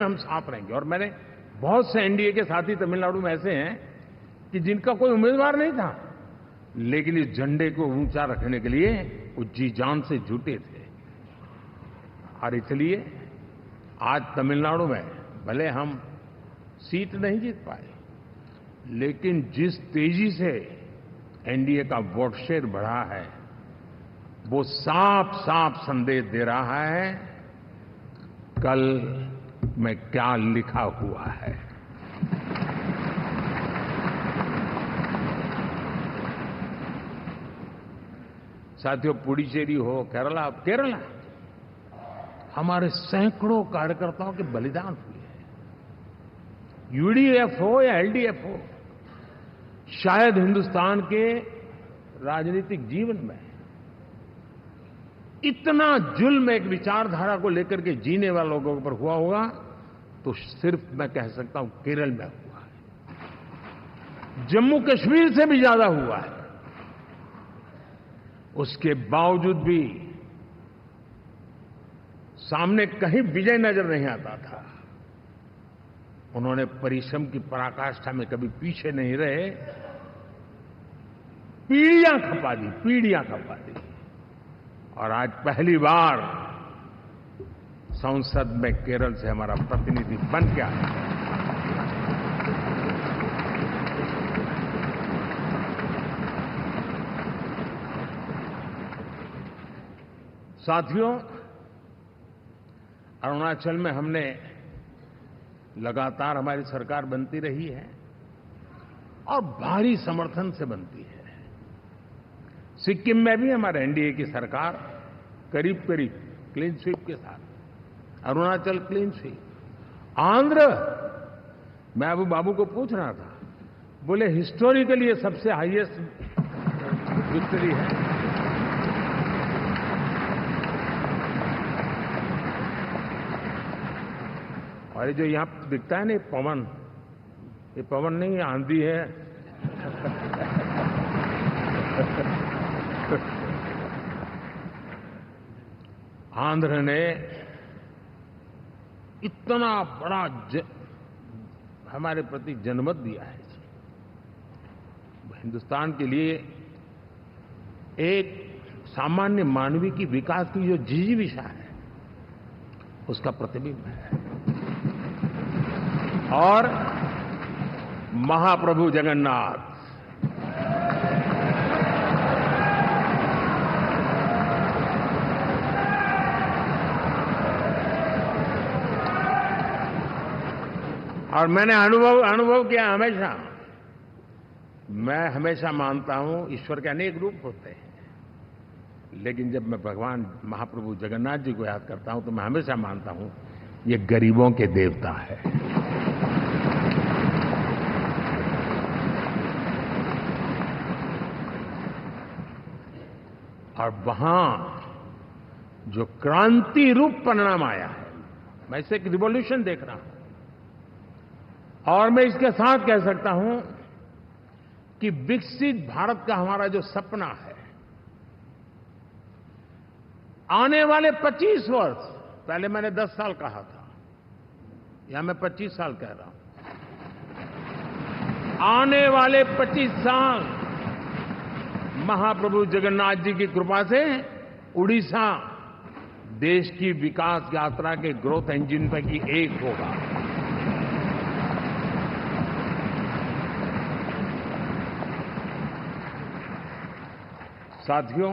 हम साफ रहेंगे। और मैंने बहुत से एनडीए के साथी तमिलनाडु में ऐसे हैं कि जिनका कोई उम्मीदवार नहीं था, लेकिन इस झंडे को ऊंचा रखने के लिए वो जी जान से जुटे थे। और इसलिए आज तमिलनाडु में भले हम सीट नहीं जीत पाए, लेकिन जिस तेजी से एनडीए का वोट शेयर बढ़ा है, वो साफ साफ संदेश दे रहा है कल में क्या लिखा हुआ है। साथियों, पुडुचेरी हो, केरला हमारे सैकड़ों कार्यकर्ताओं के बलिदान हुए हैं। यूडीएफ हो या एलडीएफ हो, शायद हिंदुस्तान के राजनीतिक जीवन में इतना जुल्म एक विचारधारा को लेकर के जीने वाले लोगों पर हुआ होगा तो सिर्फ मैं कह सकता हूं केरल में हुआ है। जम्मू कश्मीर से भी ज्यादा हुआ है। उसके बावजूद भी सामने कहीं विजय नजर नहीं आता था। उन्होंने परिश्रम की पराकाष्ठा में कभी पीछे नहीं रहे, पीढ़ियां खपा दी। और आज पहली बार संसद में केरल से हमारा प्रतिनिधि बन के आया। साथियों, अरुणाचल में हमने लगातार हमारी सरकार बनती रही है और भारी समर्थन से बनती है। सिक्किम में भी हमारे एनडीए की सरकार करीब क्लीन स्वीप के साथ, अरुणाचल क्लीन स्वीप। आंध्र, मैं अबू बाबू को पूछ रहा था, बोले हिस्टोरिकली ये सबसे हाईएस्ट विक्ट्री है। और ये जो यहां दिखता है ना पवन, ये पवन नहीं, आंधी है। आंध्र ने इतना बड़ा हमारे प्रति जनमत दिया है। हिंदुस्तान के लिए एक सामान्य मानवीय की विकास की जो जिजीविषा है, उसका प्रतिबिंब है। और महाप्रभु जगन्नाथ और मैंने अनुभव किया हमेशा। मैं हमेशा मानता हूं ईश्वर के अनेक रूप होते हैं, लेकिन जब मैं भगवान महाप्रभु जगन्नाथ जी को याद करता हूं तो मैं हमेशा मानता हूं ये गरीबों के देवता है। और वहां जो क्रांति रूप परिणाम आया है, मैं इसे एक रिवॉल्यूशन देख रहा हूं। और मैं इसके साथ कह सकता हूं कि विकसित भारत का हमारा जो सपना है, आने वाले 25 वर्ष, पहले मैंने 10 साल कहा था, या मैं 25 साल कह रहा हूं, आने वाले 25 साल महाप्रभु जगन्नाथ जी की कृपा से उड़ीसा देश की विकास यात्रा के ग्रोथ इंजन पैकी एक होगा। साथियों,